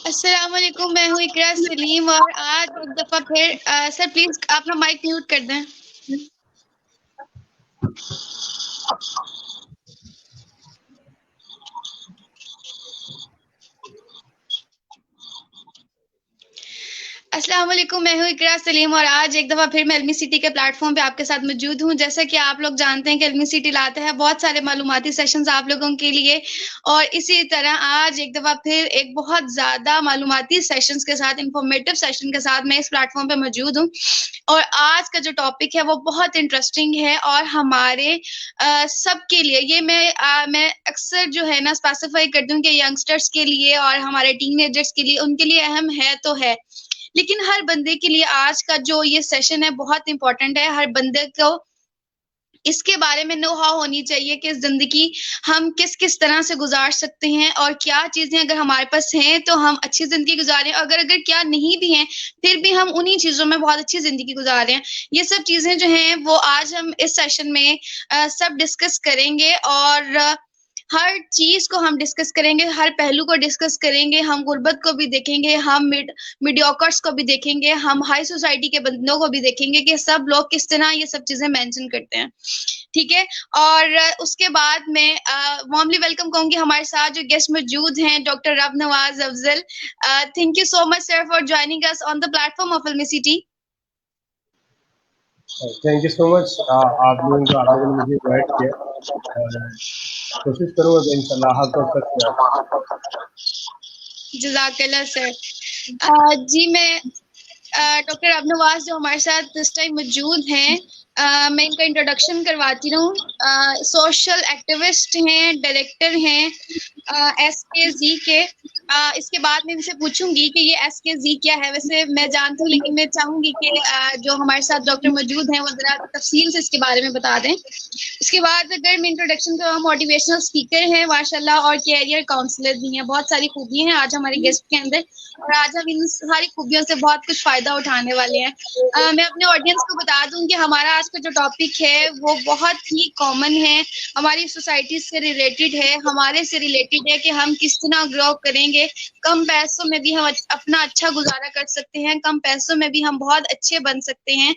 अस्सलाम वालेकुम, मैं हूँ इकरा सलीम और आज एक दफ़ा फिर सर प्लीज़ अपना माइक म्यूट कर दें। अस्सलाम वालेकुम, मैं हूँ इकरा सलीम और आज एक दफ़ा फिर मैं इल्मी सिटी के प्लेटफॉर्म पे आपके साथ मौजूद हूँ। जैसा कि आप लोग जानते हैं कि इल्मी सिटी लाता है बहुत सारे मालूमाती सेशंस आप लोगों के लिए और इसी तरह आज एक दफ़ा फिर एक बहुत ज़्यादा मालूमाती सेशंस के साथ, इंफॉर्मेटिव सेशन के साथ मैं इस प्लेटफॉर्म पे मौजूद हूँ। और आज का जो टॉपिक है वो बहुत इंटरेस्टिंग है और हमारे सबके लिए ये मैं अक्सर जो है ना स्पेसिफाई करती हूँ कि यंगस्टर्स के लिए और हमारे टीनेजर्स के लिए उनके लिए अहम है तो है। लेकिन हर बंदे के लिए आज का जो ये सेशन है बहुत इम्पोर्टेंट है। हर बंदे को इसके बारे में नो हाउ होनी चाहिए कि ज़िंदगी हम किस-किस तरह से गुज़ार सकते हैं और क्या चीज़ें अगर हमारे पास हैं तो हम अच्छी ज़िंदगी गुज़ारें, अगर अगर क्या नहीं भी हैं, फिर भी हम उन्हीं चीज़ों में बहुत अच्छी ज़िंदगी गुज़ार रहे हैं। ये सब चीज़ें जो हैं वो आज हम इस सेशन में सब डिस्कस करेंगे और हर चीज़ को हम डिस्कस करेंगे, हर पहलू को डिस्कस करेंगे, हम गुर्बत को भी देखेंगे, हम मीडियोकर्स को भी देखेंगे, हम हाई सोसाइटी के बंदों को भी देखेंगे कि सब लोग किस तरह ये सब चीज़ें मेंशन करते हैं। ठीक है? और उसके बाद मैं वार्मली वेलकम कहूँगी हमारे साथ जो गेस्ट मौजूद हैं doctor Rab Nawaz Afzal. Thank you so much sir for joining us on the platform of Ilmi city. Thank you so much. आप लोगों ने मुझे इनवाइट किया और कोशिश करूँगा कि इंशाल्लाह हक वक्त तक जज़ाकल्लाह सर। जी मैं डॉक्टर रब नवाज़ जो हमारे साथ इस टाइम मौजूद हैं, मैं इनका इंट्रोडक्शन करवाती रहूँ। सोशल एक्टिविस्ट हैं, डायरेक्टर हैं एसकेजी के। इसके बाद मैं इनसे पूछूंगी कि ये एसकेजी क्या है। वैसे मैं जानती हूँ लेकिन मैं चाहूंगी कि जो हमारे साथ डॉक्टर मौजूद हैं वो जरा तफसील से इसके बारे में बता दें। उसके बाद अगर मैं इंट्रोडक्शन करूँ, मोटिवेशनल स्पीकर हैं माशाल्लाह और कैरियर काउंसलर भी हैं। बहुत सारी खूबियाँ हैं आज हमारे गेस्ट के अंदर और आज हम इन सारी खूबियों से बहुत कुछ फ़ायदा उठाने वाले हैं। मैं अपने ऑडियंस को बता दूँ कि हमारा आज का जो टॉपिक है वो बहुत ही कॉमन है, हमारी सोसाइटी से रिलेटेड है, हमारे से रिलेटेड है कि हम किस तरह ग्रो करेंगे। कम पैसों में भी हम अपना अच्छा गुज़ारा कर सकते हैं, कम पैसों में भी हम बहुत अच्छे बन सकते हैं।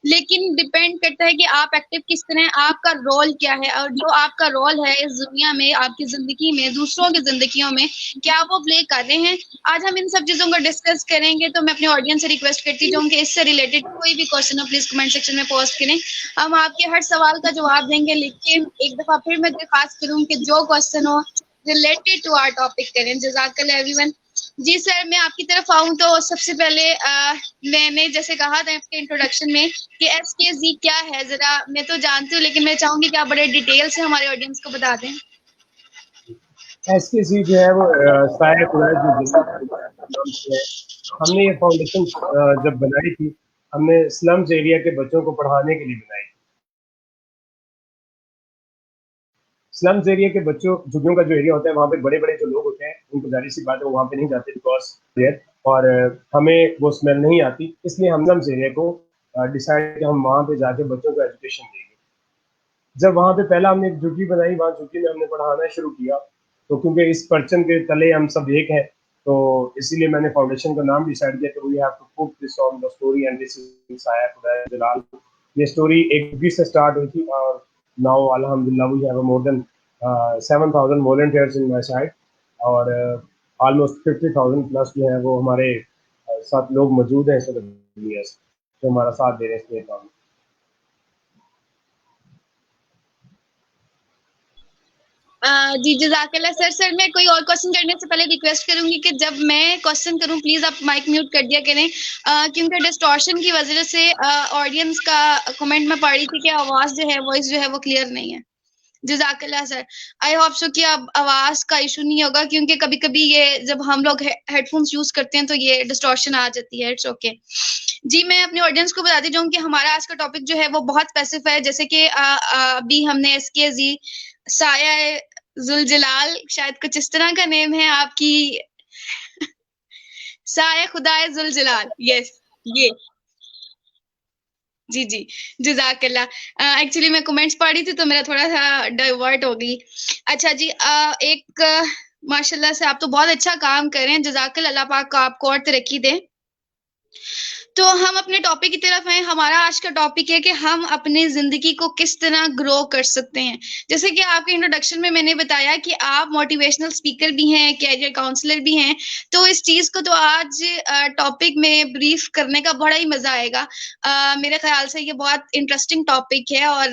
लेकिन डिपेंड करता है कि आप एक्टिव किस तरह हैं, आपका रोल क्या है और जो आपका रोल है इस दुनिया में, आपकी ज़िंदगी में, दूसरों की ज़िंदगियों में, क्या वो प्ले कर रहे हैं? आज हम इन सब चीज़ों को डिस्कस करेंगे, तो मैं अपने ऑडियंस से रिक्वेस्ट करती हूँ कि इससे रिलेटेड कोई भी क्वेश्चन हो प्लीज़ कमेंट सेक्शन में पोस्ट करें। हम आपके हर सवाल का जवाब देंगे, लेकिन एक दफ़ा फिर मैं दरख्वास्त करूँ कि जो क्वेश्चन हो रिलेटेड टू आवर टॉपिक करें। जज़ाकल्लाह एवरीवन। जी सर, मैं आपकी तरफ आऊँ तो सबसे पहले मैंने जैसे कहा था आपके इंट्रोडक्शन में कि एसकेजी क्या है, ज़रा मैं तो जानती हूँ लेकिन मैं चाहूँगी कि आप बड़े डिटेल से हमारे ऑडियंस को बता दें। एसकेसी जो है वो साया खुदा जो नाम से है। हमने ये फाउंडेशन जब बनाई थी, हमने स्लम्स एरिया के बच्चों को पढ़ाने के लिए बनाई। स्लम्स एरिया के बच्चों झुग्गियों का जो एरिया होता है वहाँ पे बड़े-बड़े जो लोग होते हैं, उनको ज़ाहिर-सी बात है वो वहाँ पे नहीं जाते बिकॉज़ देयर और हमें वो स्मेल नहीं आती, इसलिए हम स्लम्स एरिया को डिसाइड कि हम वहाँ पे जाके बच्चों को एजुकेशन देंगे। जब वहाँ पे पहला हमने एक झुग्गी बनाई, वहाँ झुग्गी में हमने पढ़ाना शुरू किया, तो क्योंकि इस परचम के तले हम सब एक हैं, तो इसीलिए मैंने फाउंडेशन का नाम डिसाइड किया कि we have to put this on the story and this is साया खुदा जलाल। ये स्टोरी एक झुग्गी से स्टार्ट हुई थी और नाउ अल्हम्दुलिल्लाह we have more than 7,000 volunteers in my side और ऑलमोस्ट 50,000 प्लस जो है वो हमारे साथ लोग मौजूद हैं इस वक्त जो हमारा साथ दे रहे हैं इस काम में। जी जज़ाकल्लाह सर। सर मैं कोई और क्वेश्चन करने से पहले रिक्वेस्ट करूंगी कि जब मैं क्वेश्चन करूं प्लीज आप माइक म्यूट कर दिया करें, क्योंकि डिस्टॉर्शन की वजह से ऑडियंस का कमेंट में पढ़ रही थी कि आवाज जो है वॉइस जो है वो क्लियर नहीं है। जज़ाकल्लाह सर। आई होप सो कि अब आवाज का इशू नहीं होगा क्योंकि कभी कभी ये जब हम लोग हेडफोन्स यूज करते हैं तो ये डिस्टॉर्शन आ जाती है। It's okay. जी मैं अपने ऑडियंस को बताती जाऊँ कि हमारा आज का टॉपिक जो है वो बहुत स्पेसिफाई है, जैसे कि अभी हमने इसके जी साया जुलजलाल, शायद कुछ इस तरह का नेम है आपकी। साया खुदाए जुलजलाल, यस ये। जी जी जज़ाकल्लाह। एक्चुअली मैं कमेंट्स पढ़ रही थी तो मेरा थोड़ा सा डाइवर्ट हो गई। अच्छा जी, एक माशाल्लाह से आप तो बहुत अच्छा काम कर रहे हैं। जज़ाकल्लाह, अल्लाह पाक को आपको और तरक्की दे। तो हम अपने टॉपिक की तरफ आए। हमारा आज का टॉपिक है कि हम अपनी ज़िंदगी को किस तरह ग्रो कर सकते हैं। जैसे कि आपके इंट्रोडक्शन में मैंने बताया कि आप मोटिवेशनल स्पीकर भी हैं, कैरियर काउंसलर भी हैं। तो इस चीज़ को तो आज टॉपिक में ब्रीफ करने का बड़ा ही मज़ा आएगा। मेरे ख़्याल से ये बहुत इंटरेस्टिंग टॉपिक है और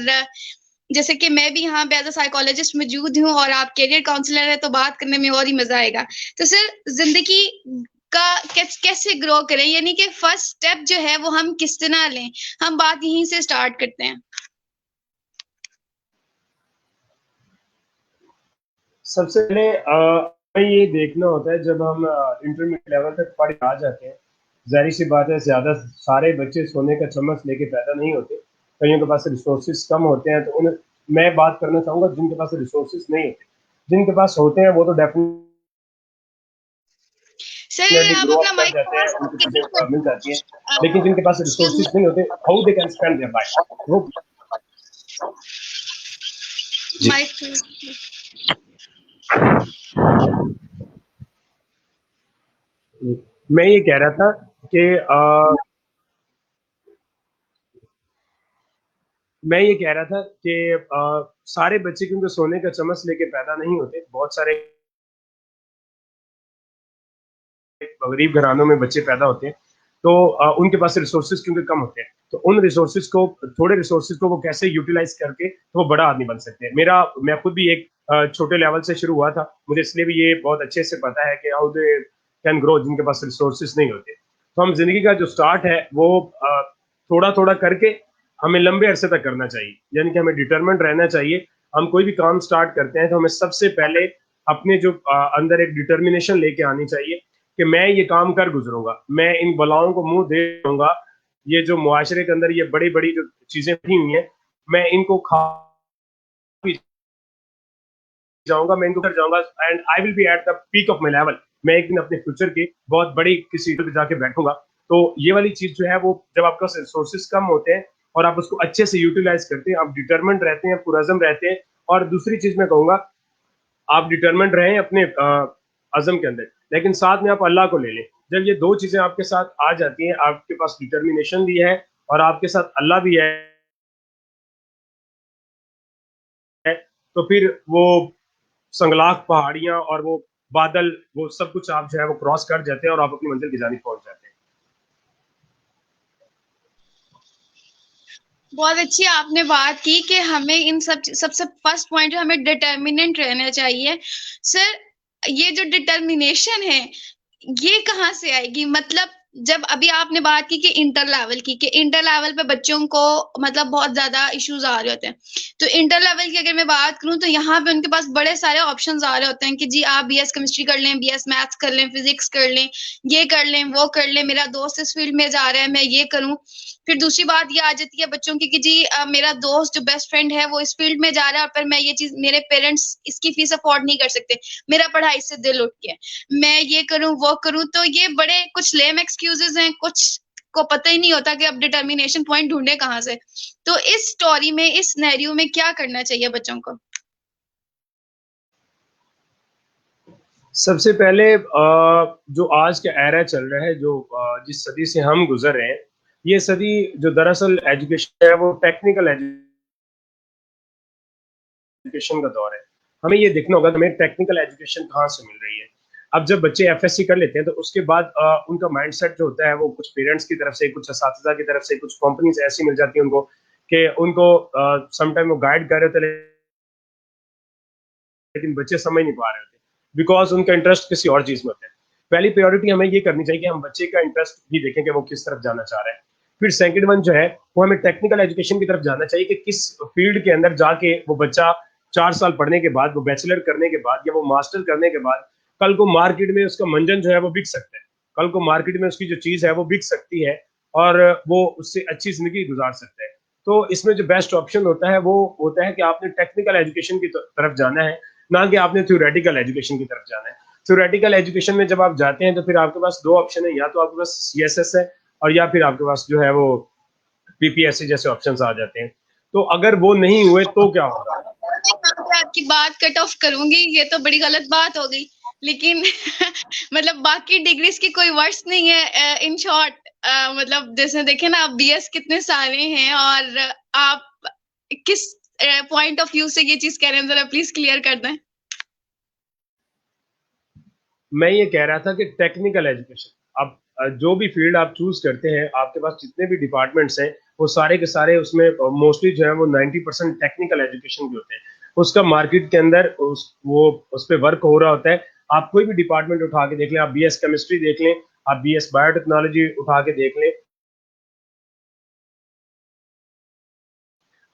जैसे कि मैं भी यहाँ पे एज़ अ साइकोलॉजिस्ट मौजूद हूँ और आप कैरियर काउंसलर हैं, तो बात करने में और ही मज़ा आएगा। तो सर, ज़िंदगी का कैसे ग्रो करें, यानी कि फर्स्ट स्टेप जो है वो हम किस तरह लें? हम बात यहीं से स्टार्ट करते हैं। सबसे पहले हमें ये देखना होता है, जब हम इंटरमीडिएट लेवल तक पढ़ के आ जाते हैं, ज़ाहिर सी बात है ज़्यादा सारे बच्चे सोने का चम्मच लेके पैदा नहीं होते। कईयों के पास रिसोर्सेज कम होते हैं, तो उन्हें मैं बात करना चाहूँगा जिनके पास रिसोर्सेज नहीं होते। जिनके पास होते हैं वो तो डेफिनेटली सर, आप ग्रो अपना अप कर माइक जाते थोड़ा हैं, सा उनको तेज़ी चीज़ें मिल जाती हैं। कर लेकिन जिनके पास एक्सक्यूज़ मी। रिसोर्सेज नहीं होते, how they can spend their life वो। जी। माइक मैं ये कह रहा था कि मैं ये कह रहा था कि सारे बच्चे क्योंकि सोने का चम्मच लेके पैदा नहीं होते, बहुत सारे गरीब घरानों में बच्चे पैदा होते हैं, तो उनके पास रिसोर्सेज क्योंकि कम होते हैं, तो उन रिसोर्सेज को, थोड़े रिसोर्सेज को वो कैसे यूटिलाइज करके तो वो बड़ा आदमी बन सकते हैं। मैं खुद भी एक छोटे लेवल से शुरू हुआ था, मुझे इसलिए भी ये बहुत अच्छे से पता है कि हाउ दे कैन ग्रो जिनके पास रिसोर्सेज नहीं होते। तो हम जिंदगी का जो स्टार्ट है वो थोड़ा थोड़ा करके हमें लंबे अरसे तक करना चाहिए, यानी कि हमें डिटरमेंट रहना चाहिए। हम कोई भी काम स्टार्ट करते हैं तो हमें सबसे पहले अपने जो अंदर एक डिटर्मिनेशन लेके आनी चाहिए कि मैं ये काम कर गुजरूंगा, मैं इन बलाओं को मुंह दे दूंगा। ये जो मुआशरे के अंदर ये बड़ी बड़ी जो चीजें थी हुई हैं, मैं इनको खा भी जाऊंगा, मैं इनको कर जाऊंगा, and I will be at the peak of my level. मैं एक दिन अपने फ्यूचर की बहुत बड़ी किसी पे जाके बैठूंगा। तो ये वाली चीज जो है वो, जब आपके पास रिसोर्सेज कम होते हैं और आप उसको अच्छे से यूटिलाइज करते हैं, आप डिटर्मेंट रहते हैं, पुरज़म रहते हैं। और दूसरी चीज मैं कहूंगा, आप डिटरमेंट रहें अपने अज़म के अंदर, लेकिन साथ में आप अल्लाह को ले लें। जब ये दो चीजें आपके साथ आ जाती हैं, आपके पास डिटर्मिनेशन भी है और आपके साथ अल्लाह भी है, तो फिर वो संगलाख पहाड़ियां और वो बादल, वो सब कुछ आप जो है वो क्रॉस कर जाते हैं और आप अपनी मंजिल की जानिब पहुंच जाते हैं। बहुत अच्छी आपने बात की कि हमें इन सबसे फर्स्ट पॉइंट हमें डिटर्मिनेंट रहना चाहिए। सर, ये जो डिटर्मिनेशन है ये कहाँ से आएगी? मतलब जब अभी आपने बात की कि इंटर लेवल की, कि इंटर लेवल पे बच्चों को मतलब बहुत ज्यादा इश्यूज आ रहे होते हैं। तो इंटर लेवल की अगर मैं बात करूं तो यहाँ पे उनके पास बड़े सारे ऑप्शंस आ रहे होते हैं कि जी आप बीएस केमिस्ट्री कर लें, बीएस मैथ्स कर लें, फिजिक्स कर लें, ये कर लें, वो कर लें, मेरा दोस्त इस फील्ड में जा रहा है, मैं ये करूं। फिर दूसरी बात ये आ जाती है बच्चों की कि जी मेरा दोस्त जो बेस्ट फ्रेंड है वो इस फील्ड में जा रहा है, पर मैं ये चीज, मेरे पेरेंट्स इसकी फीस अफोर्ड नहीं कर सकते, मेरा पढ़ाई से दिल उठ गया, मैं ये करूं वो करूं। तो ये बड़े कुछ लेम एक्सक्यूजेस हैं, कुछ को पता ही नहीं होता कि अब डिटर्मिनेशन पॉइंट ढूंढे कहाँ से। तो इस स्टोरी में, इस सिनेरियो में क्या करना चाहिए बच्चों को? सबसे पहले जो आज का एरा चल रहा है, जो जिस सदी से हम गुजर रहे हैं, ये सदी जो दरअसल एजुकेशन है वो टेक्निकल एजुकेशन का दौर है। हमें ये देखना होगा कि हमें टेक्निकल एजुकेशन कहाँ से मिल रही है। अब जब बच्चे एफएससी कर लेते हैं तो उसके बाद उनका माइंडसेट जो होता है वो कुछ पेरेंट्स की तरफ से, कुछ असातिज़ा की तरफ से, कुछ कंपनीज ऐसी मिल जाती है उनको कि उनको समटाइम वो गाइड कर रहे होते हैं, लेकिन बच्चे समझ नहीं पा रहे होते बिकॉज उनका इंटरेस्ट किसी और चीज में होता है। पहली प्रायोरिटी हमें ये करनी चाहिए कि हम बच्चे का इंटरेस्ट भी देखें कि वो किस तरफ जाना चाह रहा है। फिर सेकंड वन जो है वो हमें टेक्निकल एजुकेशन की तरफ जाना चाहिए कि किस फील्ड के अंदर जाके वो बच्चा 4 साल पढ़ने के बाद, वो बैचलर करने के बाद या वो मास्टर करने के बाद कल को मार्केट में उसका मंजन जो है वो बिक सकता है, कल को मार्केट में उसकी जो चीज है वो बिक सकती है और वो उससे अच्छी जिंदगी गुजार सकता है। तो इसमें जो बेस्ट ऑप्शन होता है वो होता है कि आपने टेक्निकल एजुकेशन की तरफ जाना है, ना कि आपने थ्योरेटिकल एजुकेशन की तरफ जाना है। थ्योरेटिकल एजुकेशन में जब आप जाते हैं तो फिर आपके पास दो ऑप्शन है, या तो आपके पास सीएसएस है और या फिर आपके पास जो है वो पीपीएससी जैसे ऑप्शंस आ जाते हैं। तो अगर वो नहीं हुए तो क्या होगा? मैं यहाँ पे आपकी बात कट ऑफ करूंगी, ये तो बड़ी गलत बात हो गई। लेकिन मतलब बाकी डिग्रीज की कोई वर्ड्स नहीं है। इन शॉर्ट मतलब जैसे देखे ना, आप बीएस कितने सारे हैं और आप किस पॉइंट ऑफ व्यू से ये चीज कह रहे हैं, जरा प्लीज क्लियर कर दें। मैं ये कह रहा था कि टेक्निकल एजुकेशन, अब जो भी फील्ड आप चूज करते हैं, आपके पास जितने भी डिपार्टमेंट्स हैं वो सारे के सारे उसमें मोस्टली जो है वो 90% टेक्निकल एजुकेशन के होते हैं। उसका मार्केट के अंदर उस पर वर्क हो रहा होता है। आप कोई भी डिपार्टमेंट उठा के देख लें, आप बीएस केमिस्ट्री देख लें, आप बीएस बायोटेक्नोलॉजी उठा के देख लें,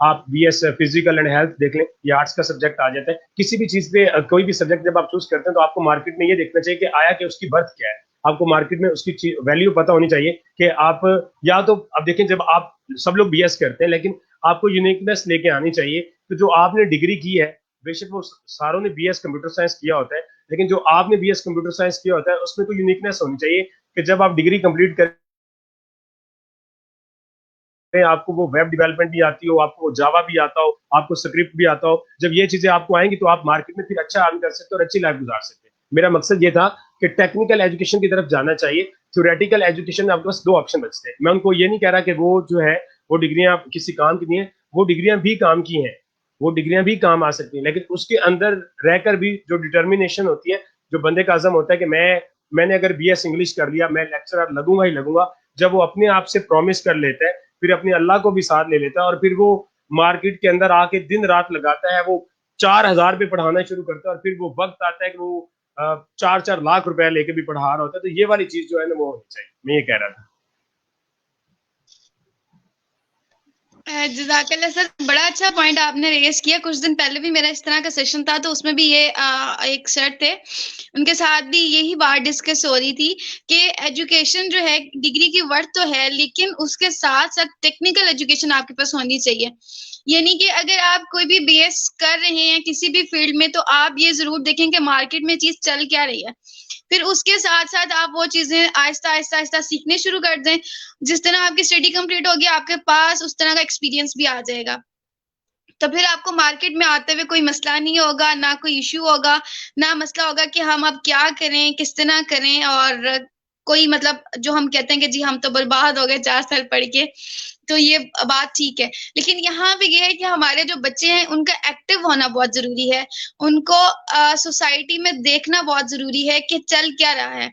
आप बीएस फिजिकल एंड हेल्थ देख लें, ये आर्ट्स का सब्जेक्ट आ जाता है। किसी भी चीज पे कोई भी सब्जेक्ट जब आप चूज करते हैं तो आपको मार्केट में ये देखना चाहिए कि आया कि उसकी बर्थ क्या है। आपको मार्केट में उसकी वैल्यू पता होनी चाहिए कि आप, या तो अब देखें जब आप, सब लोग बीएस करते हैं लेकिन आपको यूनिकनेस लेके आनी चाहिए। तो जो आपने डिग्री की है, बेशक वो सारों ने बीएस कंप्यूटर साइंस किया होता है, लेकिन जो आपने बीएस कंप्यूटर साइंस किया होता है उसमें तो यूनिकनेस होनी चाहिए कि जब आप डिग्री कंप्लीट कर आपको वो वेब डेवलपमेंट भी आती हो, आपको वो जावा भी आता हो, आपको स्क्रिप्ट भी आता हो। जब ये चीजें आपको आएंगी तो आप मार्केट में फिर अच्छा अर्न कर सकते हो और अच्छी लाइफ गुजार सकते हैं। मेरा मकसद ये था कि टेक्निकल एजुकेशन की तरफ जाना चाहिए। थ्योरेटिकल एजुकेशन में आपके पास दो ऑप्शन बचते हैं। मैं उनको ये नहीं कह रहा कि वो जो है वो डिग्रियां किसी काम की नहीं है, वो डिग्रियां भी काम की हैं, वो डिग्रियां भी काम आ सकती हैं, लेकिन उसके अंदर रहकर भी जो डिटर्मिनेशन होती है, जो बंदे का अज़म होता है कि मैंने अगर बीएस इंग्लिश कर लिया, मैं लेक्चरर लगूंगा ही लगूंगा। जब वो अपने आप से प्रॉमिस कर लेता है, फिर अपने अल्लाह को भी साथ ले लेता है और फिर वो मार्केट के अंदर आके दिन रात लगाता है, वो 4,000 पे पढ़ाना शुरू करता है और फिर वो वक्त आता है कि वो 4-4 लाख रुपए लेके भी पढ़ा रहा होता है। तो ये वाली चीज जो है ना वो होनी चाहिए, मैं ये कह रहा था। जज़ाकल्लाह सर, बड़ा अच्छा पॉइंट आपने रेज किया। कुछ दिन पहले भी मेरा इस तरह का सेशन था, तो उसमें भी ये एक सर थे, उनके साथ भी यही बात डिस्कस हो रही थी कि एजुकेशन जो है, डिग्री की वर्थ तो है, लेकिन उसके साथ साथ टेक्निकल एजुकेशन आपके पास होनी चाहिए। यानी कि अगर आप कोई भी बीएस कर रहे हैं किसी भी फील्ड में, तो आप ये जरूर देखें कि मार्केट में चीज चल क्या रही है। फिर उसके साथ साथ आप वो चीजें आहिस्ता आहिस्ता आहिस्ता सीखने शुरू कर दें। जिस तरह आपकी स्टडी कंप्लीट होगी, आपके पास उस तरह का एक्सपीरियंस भी आ जाएगा, तो फिर आपको मार्केट में आते हुए कोई मसला नहीं होगा, ना कोई इश्यू होगा, ना मसला होगा कि हम अब क्या करें, किस तरह करें। और कोई मतलब जो हम कहते हैं कि जी हम तो बर्बाद हो गए 4 साल पढ़ के, तो ये बात ठीक है। लेकिन यहाँ पे ये है कि हमारे जो बच्चे हैं उनका एक्टिव होना बहुत जरूरी है, उनको सोसाइटी में देखना बहुत जरूरी है कि चल क्या रहा है।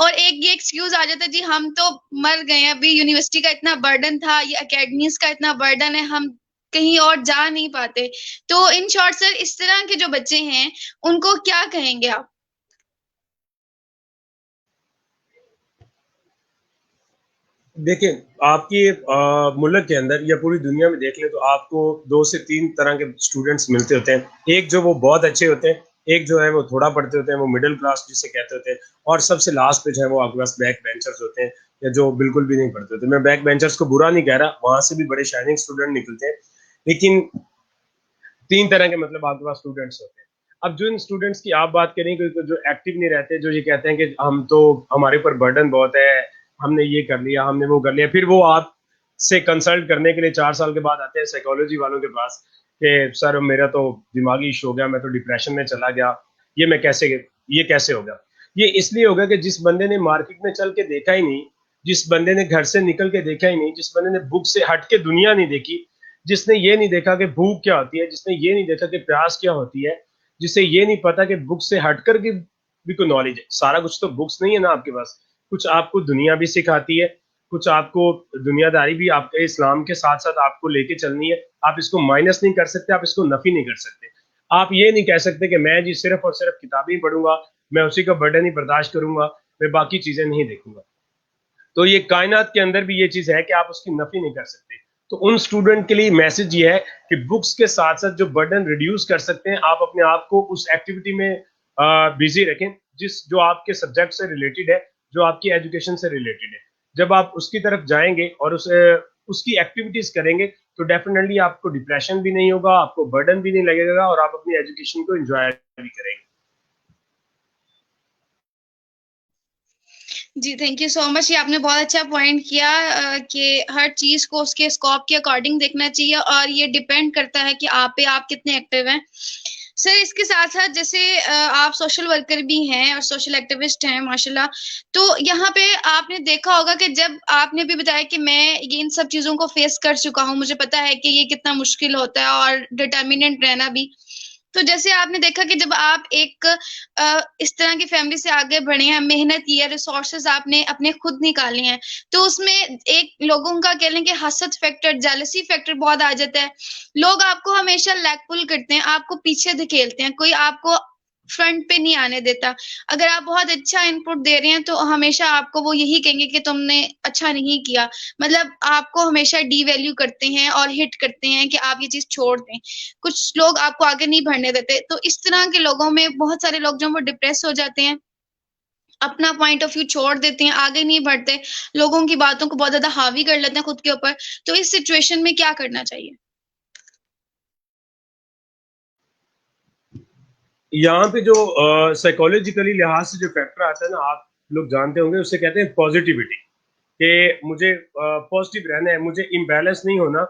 और एक ये एक्सक्यूज आ जाता है, जी हम तो मर गए, अभी यूनिवर्सिटी का इतना बर्डन था, ये एकेडमीज का इतना बर्डन है, हम कहीं और जा नहीं पाते। तो इन शॉर्ट सर, इस तरह के जो बच्चे हैं उनको क्या कहेंगे आप? देखिए, आपकी मुल्क के अंदर या पूरी दुनिया में देख ले तो आपको 2 से 3 तरह के स्टूडेंट्स मिलते होते हैं। एक जो वो बहुत अच्छे होते हैं, एक जो है वो थोड़ा पढ़ते होते हैं, वो मिडिल क्लास जिसे कहते होते हैं, और सबसे लास्ट पे जो है वो आपके पास बैक बेंचर्स होते हैं या जो बिल्कुल भी नहीं पढ़ते होते। मैं बैक बेंचर्स को बुरा नहीं कह रहा, वहां से भी बड़े शाइनिंग स्टूडेंट निकलते हैं, लेकिन 3 तरह के मतलब आपके पास स्टूडेंट्स होते हैं। अब जो इन स्टूडेंट्स की आप बात करें तो जो एक्टिव नहीं रहते, जो ये कहते हैं कि हम तो, हमारे ऊपर बर्डन बहुत है, हमने ये कर लिया, हमने वो कर लिया, फिर वो आप से कंसल्ट करने के लिए 4 साल के बाद आते हैं साइकोलॉजी वालों के पास कि सर मेरा तो दिमागी इशू हो गया, मैं तो डिप्रेशन में चला गया, ये कैसे हो गया। ये इसलिए होगा कि जिस बंदे ने मार्केट में चल के देखा ही नहीं, जिस बंदे ने घर से निकल के देखा ही नहीं, जिस बंदे ने बुक से हट के दुनिया नहीं देखी, जिसने ये नहीं देखा कि भूख क्या होती है, जिसने ये नहीं देखा कि प्यास क्या होती है, जिसे ये नहीं पता कि बुक से हटकर की भी कोई नॉलेज है। सारा कुछ तो बुक्स नहीं है ना आपके पास, कुछ आपको दुनिया भी सिखाती है, कुछ आपको दुनियादारी भी आपके इस्लाम के साथ साथ आपको लेके चलनी है। आप इसको माइनस नहीं कर सकते, आप इसको नफी नहीं कर सकते। आप ये नहीं कह सकते कि मैं जी सिर्फ और सिर्फ किताबें ही पढ़ूंगा, मैं उसी का बर्डन ही बर्दाश्त करूंगा, मैं बाकी चीजें नहीं देखूंगा। तो ये कायनात के अंदर भी ये चीज है कि आप उसकी नफी नहीं कर सकते। तो उन स्टूडेंट के लिए मैसेज ये है कि बुक्स के साथ साथ जो बर्डन रिड्यूस कर सकते हैं, आप अपने आप को उस एक्टिविटी में बिजी रखें जो आपके सब्जेक्ट से रिलेटेड है, जो आपकी एजुकेशन से रिलेटेड है। जब आप उसकी तरफ जाएंगे और उसकी एक्टिविटीज करेंगे तो डेफिनेटली आपको डिप्रेशन भी नहीं होगा, आपको बर्डन भी नहीं लगेगा और आप अपनी एजुकेशन को एंजॉय भी करेंगे। जी थैंक यू सो मच। ये आपने बहुत अच्छा पॉइंट किया कि हर चीज को उसके स्कोप के अकॉर्डिंग देखना चाहिए और ये डिपेंड करता है कि आप पे आप कितने एक्टिव हैं। सर इसके साथ साथ जैसे आप सोशल वर्कर भी हैं और सोशल एक्टिविस्ट हैं माशाल्लाह, तो यहाँ पे आपने देखा होगा कि जब आपने भी बताया कि मैं ये इन सब चीजों को फेस कर चुका हूँ, मुझे पता है कि ये कितना मुश्किल होता है और डिटर्मिनेंट रहना भी। तो जैसे आपने देखा कि जब आप एक इस तरह की फैमिली से आगे बढ़े हैं, मेहनत की है, रिसोर्सेज आपने अपने खुद निकाले हैं, तो उसमें एक लोगों का कह लें कि हसद फैक्टर, जेलसी फैक्टर बहुत आ जाता है। लोग आपको हमेशा लैग पुल करते हैं, आपको पीछे धकेलते हैं, कोई आपको फ्रंट पे नहीं आने देता। अगर आप बहुत अच्छा इनपुट दे रहे हैं तो हमेशा आपको वो यही कहेंगे कि तुमने अच्छा नहीं किया, मतलब आपको हमेशा डीवैल्यू करते हैं और हिट करते हैं कि आप ये चीज छोड़ दें। कुछ लोग आपको आगे नहीं बढ़ने देते, तो इस तरह के लोगों में बहुत सारे लोग जो वो डिप्रेस हो जाते हैं, अपना पॉइंट ऑफ व्यू छोड़ देते हैं, आगे नहीं बढ़ते, लोगों की बातों को बहुत ज्यादा हावी कर लेते हैं खुद के ऊपर। तो इस सिचुएशन में क्या करना चाहिए? यहाँ पे जो साइकोलॉजिकली लिहाज से जो फैक्टर आता है ना, आप लोग जानते होंगे, उससे कहते हैं पॉजिटिविटी, कि मुझे पॉजिटिव रहना है, मुझे इम्बैलेंस नहीं होना।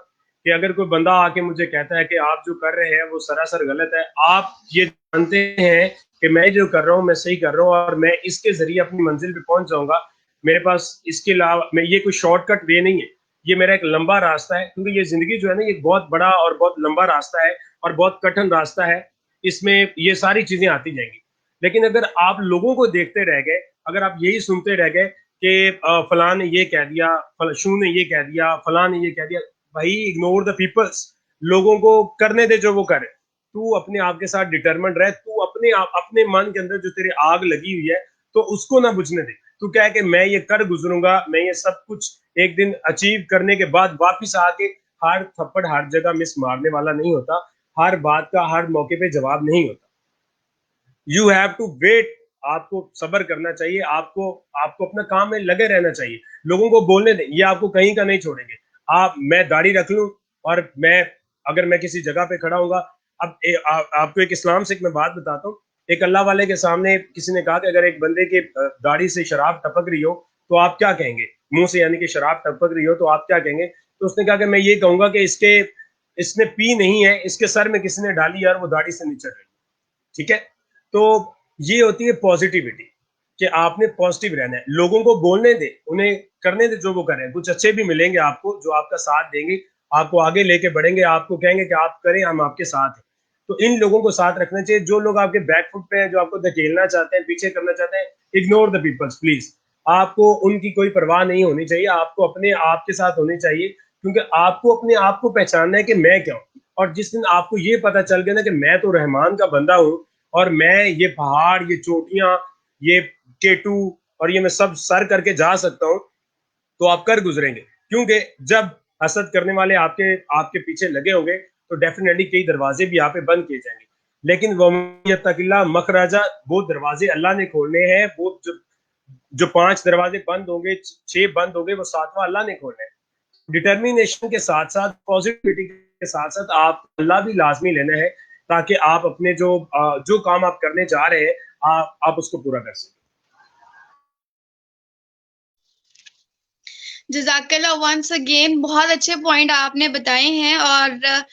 कि अगर कोई बंदा आके मुझे कहता है कि आप जो कर रहे हैं वो सरासर गलत है, आप ये जानते हैं कि मैं जो कर रहा हूँ मैं सही कर रहा हूँ और मैं इसके जरिए अपनी मंजिल पे पहुंच जाऊंगा, मेरे पास इसके अलावा मैं, ये कोई शॉर्टकट वे नहीं है, ये मेरा एक लंबा रास्ता है, क्योंकि ये जिंदगी जो है ना, ये बहुत बड़ा और बहुत लंबा रास्ता है और बहुत कठिन रास्ता है, इसमें ये सारी चीजें आती जाएंगी। लेकिन अगर आप लोगों को देखते रह गए, अगर आप यही सुनते रह गए कि फलां ने ये कह दिया, शू ने ये कह दिया, फलां ने ये कह दिया, भाई इग्नोर द पीपल्स, लोगों को करने दे जो वो करे, तू अपने आप के साथ डिटरमेंट रहे, तू अपने आप, अपने मन के अंदर जो तेरी आग लगी हुई है तो उसको ना बुझने दे। तू क्या है कि मैं ये कर गुजरूंगा, मैं ये सब कुछ एक दिन अचीव करने के बाद वापिस आके हर थप्पड़ हर जगह मिस मारने वाला नहीं होता, हर बात का हर मौके पे जवाब नहीं होता। यू हैव टू वेट, आपको सब्र करना चाहिए, आपको आपको अपना काम में लगे रहना चाहिए, लोगों को बोलने दें, ये आपको कहीं का नहीं छोड़ेंगे। आप, मैं दाढ़ी रख लूं और मैं, अगर मैं किसी जगह पे खड़ा हूंगा, अब आपको एक इस्लाम से एक मैं बात बताता हूँ। एक अल्लाह वाले के सामने किसी ने कहा कि अगर एक बंदे के दाढ़ी से शराब टपक रही हो तो आप क्या कहेंगे, मुंह से, यानी कि शराब टपक रही हो तो आप क्या कहेंगे? तो उसने कहा कि मैं ये कहूंगा कि इसके, इसने पी नहीं है, इसके सर में किसी ने डाली है और वो दाढ़ी से नीचे रही। ठीक है, तो ये होती है पॉजिटिविटी, कि आपने पॉजिटिव रहना है, लोगों को बोलने दे, उन्हें करने दे जो वो करें, कुछ अच्छे भी मिलेंगे आपको जो आपका साथ देंगे, आपको आगे लेके बढ़ेंगे, आपको कहेंगे कि आप करें, हम आपके साथ हैं। तो इन लोगों को साथ रखना चाहिए, जो लोग आपके बैक फुट पे हैं, जो आपको धकेलना चाहते हैं, पीछे करना चाहते हैं, इग्नोर द पीपल्स प्लीज। आपको उनकी कोई परवाह नहीं होनी चाहिए, आपको अपने आप के साथ होनी चाहिए, क्योंकि आपको अपने आप को पहचानना है कि मैं क्या हूँ। और जिस दिन आपको ये पता चल गया ना कि मैं तो रहमान का बंदा हूँ और मैं ये पहाड़, ये चोटियां, ये केटू और ये मैं सब सर करके जा सकता हूँ, तो आप कर गुजरेंगे। क्योंकि जब हसद करने वाले आपके आपके पीछे लगे होंगे तो डेफिनेटली कई दरवाजे भी यहाँ पे बंद किए जाएंगे। लेकिन वमयतकिल्ला मखराजा, वो दरवाजे अल्लाह ने खोलने हैं, वो जो 5 दरवाजे बंद होंगे, 6 बंद होंगे, वो 7वां अल्लाह ने खोलना है। डिटर्मिनेशन के साथ साथ, पॉजिटिविटी के साथ साथ, आप अल्लाह भी लाजमी लेना है, ताकि आप अपने जो जो काम आप करने जा रहे हैं, आप उसको पूरा कर सकें। जज़ाकल्लाह वंस अगेन, बहुत अच्छे पॉइंट आपने बताए हैं और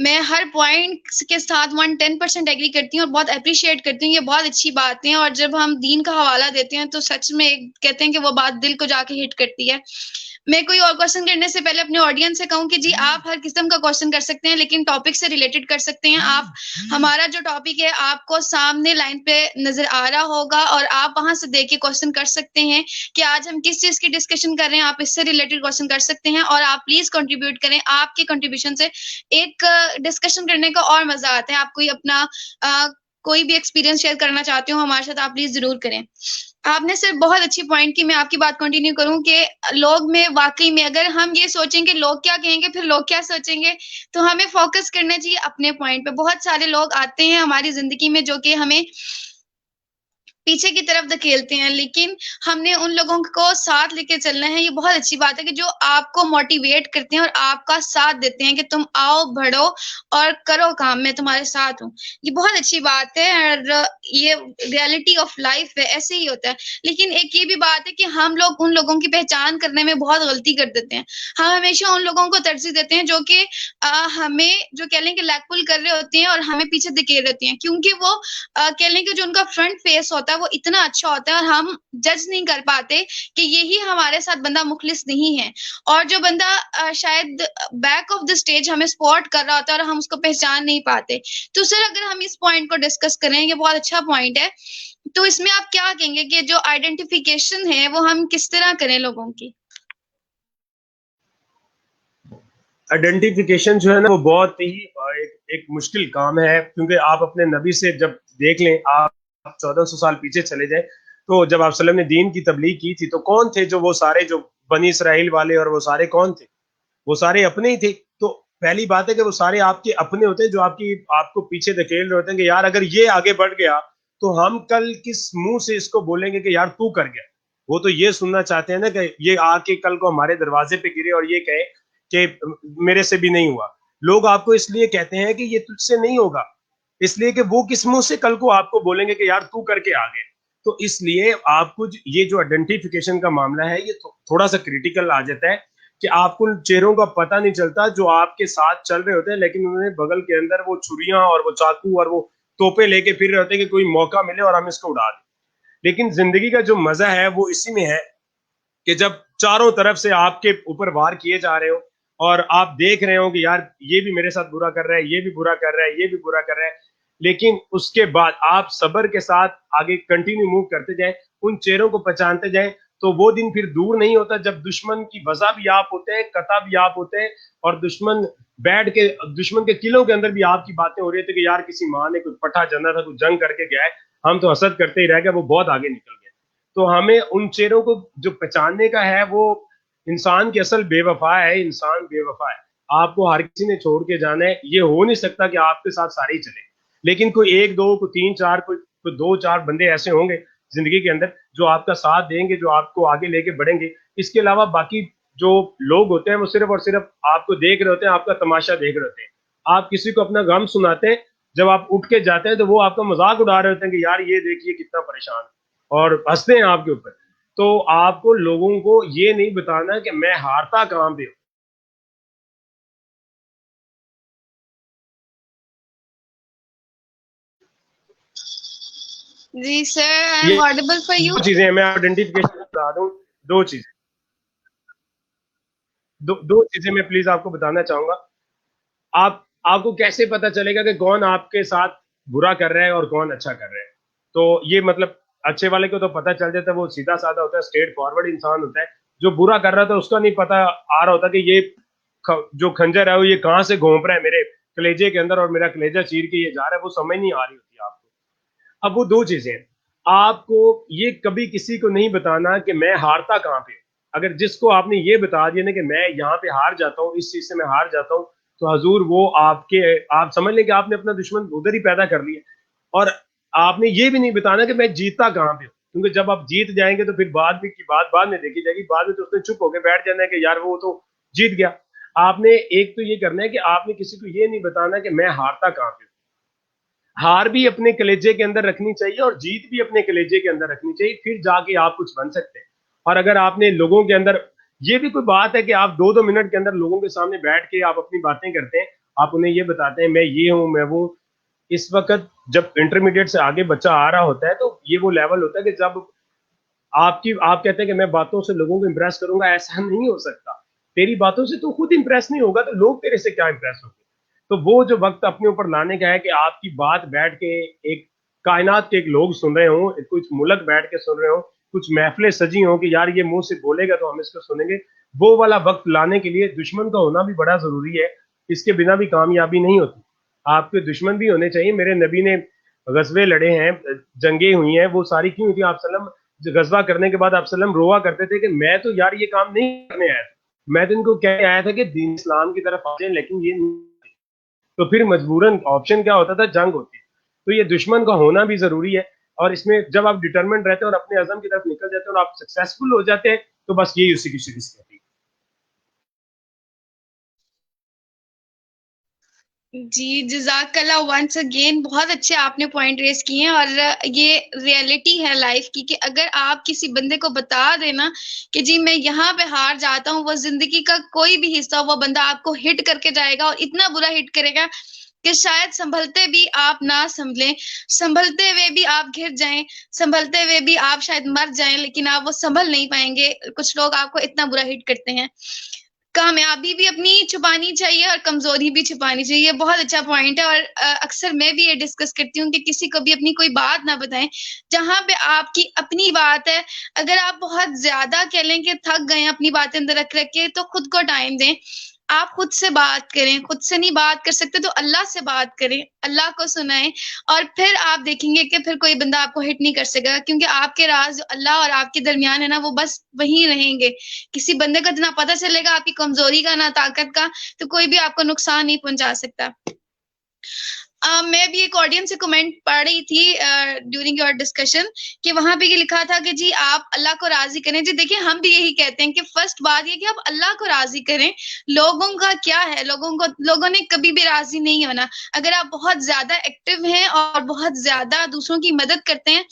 मैं हर पॉइंट के साथ 110% एग्री करती हूँ और बहुत अप्रिशिएट करती हूँ, ये बहुत अच्छी बात है। और जब हम दीन का हवाला देते हैं तो सच में कहते हैं कि वो बात दिल को जाके हिट करती है। मैं कोई और क्वेश्चन करने से पहले अपने ऑडियंस से कहूँ कि जी आप हर किस्म का क्वेश्चन कर सकते हैं, लेकिन टॉपिक से रिलेटेड कर सकते हैं। आप, हमारा जो टॉपिक है आपको सामने लाइन पे नजर आ रहा होगा और आप वहां से देख के क्वेश्चन कर सकते हैं कि आज हम किस चीज की डिस्कशन कर रहे हैं, आप इससे रिलेटेड क्वेश्चन कर सकते हैं। और आप प्लीज कंट्रीब्यूट करें, आपके कंट्रीब्यूशन से एक डिस्कशन करने का और मजा आता है। आप कोई अपना कोई भी एक्सपीरियंस शेयर करना चाहते हो हमारे साथ, आप प्लीज जरूर करें। आपने सिर्फ बहुत अच्छी पॉइंट की, मैं आपकी बात कंटिन्यू करूं कि लोग में वाकई में अगर हम ये सोचेंगे लोग क्या कहेंगे फिर लोग क्या सोचेंगे, तो हमें फोकस करना चाहिए अपने पॉइंट पे। बहुत सारे लोग आते हैं हमारी जिंदगी में जो कि हमें पीछे की तरफ धकेलते हैं, लेकिन हमने उन लोगों को साथ लेके चलना है। ये बहुत अच्छी बात है कि जो आपको मोटिवेट करते हैं और आपका साथ देते हैं कि तुम आओ, बढ़ो और करो काम, मैं तुम्हारे साथ हूँ। ये बहुत अच्छी बात है और ये रियलिटी ऑफ लाइफ है, ऐसे ही होता है। लेकिन एक ये भी बात है कि हम लोग उन लोगों की पहचान करने में बहुत गलती कर देते हैं। हम हमेशा उन लोगों को तरजीह देते हैं जो कि हमें जो कह लें कि लैग पुल कर रहे होते हैं और हमें पीछे धकेल देते हैं, क्योंकि वो कह लें कि जो उनका फ्रंट फेस होता है वो इतना अच्छा होता है और हम जज नहीं कर पाते कि यही हमारे साथ बंदा मुखलिस नहीं है। और जो बंदा शायद बैक ऑफ द स्टेज हमें स्पॉट कर रहा होता है और हम उसको पहचान नहीं पाते। तो सर अगर हम इस पॉइंट को डिस्कस करें, ये बहुत अच्छा पॉइंट है, तो इसमें आप क्या कहेंगे कि जो आइडेंटिफिकेशन है वो हम किस तरह करें लोगों की? आइडेंटिफिकेशन जो है ना वो बहुत ही एक मुश्किल काम है, क्योंकि आप अपने नबी से जब देख लें, आप 1400 साल पीछे चले जाए, तो जब आप सल्लम ने दीन की तबलीग की थी तो कौन थे जो वो सारे जो बनी इसराइल वाले, और वो सारे कौन थे? वो सारे अपने ही थे। तो पहली बात है कि वो सारे आपके अपने होते हैं जो आपको पीछे धकेल रहे होते हैं कि यार अगर ये आगे बढ़ गया तो हम कल किस मुंह से इसको बोलेंगे कि यार तू कर गया। वो तो ये सुनना चाहते हैं ना कि ये आके कल को हमारे दरवाजे पे गिरे और ये कहे कि मेरे से भी नहीं हुआ। लोग आपको इसलिए कहते हैं कि ये तुझसे नहीं होगा, इसलिए कि वो किस मुंह से कल को आपको बोलेंगे कि यार तू करके आ गए। तो इसलिए आपको ये जो आइडेंटिफिकेशन का मामला है ये थोड़ा सा क्रिटिकल आ जाता है कि आपको चेहरों का पता नहीं चलता जो आपके साथ चल रहे होते हैं, लेकिन उन्होंने बगल के अंदर वो छुरियां और वो चाकू और वो तोपे लेके फिर रहे होते हैं कि कोई मौका मिले और हम इसको उड़ा दें। लेकिन जिंदगी का जो मजा है वो इसी में है कि जब चारों तरफ से आपके ऊपर वार किए जा रहे हो और आप देख रहे हो कि यार ये भी मेरे साथ बुरा कर रहा है, ये भी बुरा कर रहा है, ये भी बुरा कर रहा है, लेकिन उसके बाद आप सब्र के साथ आगे कंटिन्यू मूव करते जाएं, उन चेहरों को पहचानते जाएं, तो वो दिन फिर दूर नहीं होता जब दुश्मन की वजह भी आप होते हैं, कता भी आप होते हैं, और दुश्मन के किलों के अंदर भी आपकी बातें हो रही थी कि यार किसी माँ ने कुछ पठा जना था, कुछ जंग करके गया है, हम तो हसद करते ही रह गए, वो बहुत आगे निकल गए। तो हमें उन चेहरों को जो पहचानने का है, वो इंसान की असल बेवफा है, इंसान बेवफा है, आपको हर किसी ने छोड़ के जाना है, ये हो नहीं सकता कि आपके साथ सारे ही चले, लेकिन कोई एक दो, कोई तीन चार, कोई दो चार बंदे ऐसे होंगे जिंदगी के अंदर जो आपका साथ देंगे, जो आपको आगे लेके बढ़ेंगे। इसके अलावा बाकी जो लोग होते हैं वो सिर्फ और सिर्फ आपको देख रहे होते हैं, आपका तमाशा देख रहे होते हैं। आप किसी को अपना गम सुनाते हैं, जब आप उठ के जाते हैं तो वो आपका मजाक उड़ा रहे होते हैं कि यार ये देखिए कितना परेशान, और हंसते हैं आपके ऊपर। तो आपको लोगों को ये नहीं बताना कि मैं हारता कहां पे हूं। जी सर, आई ये एम ऑडिबल फॉर यू? दो चीजें मैं आइडेंटिफिकेशन बता दूं। दो चीजें दो चीजें मैं प्लीज आपको बताना चाहूंगा। आपको कैसे पता चलेगा कि कौन आपके साथ बुरा कर रहा है और कौन अच्छा कर रहा है? तो ये मतलब अच्छे वाले को तो पता चल जाता है, वो सीधा साधा होता है, स्ट्रेट फॉरवर्ड इंसान होता है। जो बुरा कर रहा था उसका नहीं पता आ रहा होता कि ये जो खंजर है वो ये कहां से घोंप रहा है मेरे कलेजे के अंदर और मेरा कलेजा चीर के ये जा रहा है, वो समझ नहीं आ रही होती आपको। अब वो दो चीजें हैं, आपको ये कभी किसी को नहीं बताना कि मैं हारता कहां पे। अगर जिसको आपने ये बता दिया ना कि मैं यहाँ पे हार जाता हूँ, इस चीज से मैं हार जाता हूँ, तो हजूर वो आप समझ लें कि आपने अपना दुश्मन उधर ही पैदा कर लिया। और आपने ये भी नहीं बताना कि मैं जीतता कहां पे हूँ, क्योंकि जब आप जीत जाएंगे तो फिर बाद में की बात बाद में देखी जाएगी, बाद में तो उसने चुप होकर बैठ जाना है कि यार वो तो जीत गया। आपने एक तो ये करना है कि आपने किसी को ये नहीं बताना कि मैं हारता कहां पे हूँ। हार भी अपने कलेजे के अंदर रखनी चाहिए और जीत भी अपने कलेजे के अंदर रखनी चाहिए, फिर जाके आप कुछ बन सकते हैं। और अगर आपने लोगों के अंदर, ये भी कोई बात है कि आप दो दो मिनट के अंदर लोगों के सामने बैठ के आप अपनी बातें करते हैं, आप उन्हें ये बताते हैं मैं ये हूं, मैं वो। इस वक्त जब इंटरमीडिएट से आगे बच्चा आ रहा होता है तो ये वो लेवल होता है कि जब आप कहते हैं कि मैं बातों से लोगों को इंप्रेस करूंगा, ऐसा नहीं हो सकता। तेरी बातों से तो खुद इंप्रेस नहीं होगा तो लोग तेरे से क्या इंप्रेस होंगे? तो वो जो वक्त अपने ऊपर लाने का है कि आपकी बात बैठ के एक कायनात के एक लोग सुन रहे हो, कुछ मुल्क बैठ के सुन रहे हो, कुछ महफिलें सजी हो कि यार ये मुंह से बोलेगा तो हम इसको सुनेंगे, वो वाला वक्त लाने के लिए दुश्मन का होना भी बड़ा जरूरी है। इसके बिना भी कामयाबी नहीं होती। आपके दुश्मन भी होने चाहिए। मेरे नबी ने गजबे लड़े हैं, जंगे हुई हैं, वो सारी क्यों हुई थी? आप सल्लम गजबा करने के बाद आप सल्लम रोआ करते थे कि मैं तो यार ये काम नहीं करने आया था, मैं तो इनको कह आया था कि दीन इस्लाम की तरफ आ जाए, लेकिन ये नहीं। तो फिर मजबूरन ऑप्शन क्या होता था? जंग होती। तो ये दुश्मन का होना भी जरूरी है। और इसमें जब आप डिटरमिन्ड रहते हैं और अपने अज़म की तरफ निकल जाते हैं और आप सक्सेसफुल हो जाते हैं, तो बस यही उसी की सीरीज रहती है। जी, जज़ाकल्लाह वंस अगेन, बहुत अच्छे आपने पॉइंट रेज़ किए हैं। और ये रियलिटी है लाइफ़ की कि अगर आप किसी बंदे को बता दें ना कि जी मैं यहाँ पे हार जाता हूँ, वो ज़िंदगी का कोई भी हिस्सा वो बंदा आपको हिट करके जाएगा और इतना बुरा हिट करेगा कि शायद सँभलते भी आप ना सँभलें, सँभलते हुए भी आप घिर जाएँ, सँभलते हुए भी आप शायद मर जाएँ, लेकिन आप वो सँभल नहीं पाएँगे। कुछ लोग आपको इतना बुरा हिट करते हैं। कामयाबी भी अपनी छुपानी चाहिए और कमज़ोरी भी छुपानी चाहिए। ये बहुत अच्छा पॉइंट है। और अक्सर मैं भी ये डिस्कस करती हूँ कि किसी को भी अपनी कोई बात ना बताएँ, जहाँ पे आपकी अपनी बात है। अगर आप बहुत ज़्यादा कह लें कि थक गए हैं अपनी बातें अंदर रख-रख के, तो खुद को टाइम दें। आप खुद से बात करें, खुद से नहीं बात कर सकते तो अल्लाह से बात करें, अल्लाह को सुनाएँ और फिर आप देखेंगे कि फिर कोई बंदा आपको हिट नहीं कर सकेगा, क्योंकि आपके राज़ जो अल्लाह और आपके दरमियान है ना, वो बस वहीं रहेंगे। किसी बंदे को ना पता चलेगा आपकी कमज़ोरी का, ना ताकत का, तो कोई भी आपको नुकसान नहीं पहुँचा सकता। मैं भी एक ऑडियंस से कमेंट पढ़ रही थी ड्यूरिंग योर डिस्कशन, कि वहाँ पे ये लिखा था कि जी आप अल्लाह को राज़ी करें। जी देखिए, हम भी यही कहते हैं कि फर्स्ट बात ये कि आप अल्लाह को राज़ी करें। लोगों का क्या है, लोगों ने कभी भी राज़ी नहीं होना। अगर आप बहुत ज़्यादा एक्टिव हैं और बहुत ज़्यादा दूसरों की मदद करते हैं,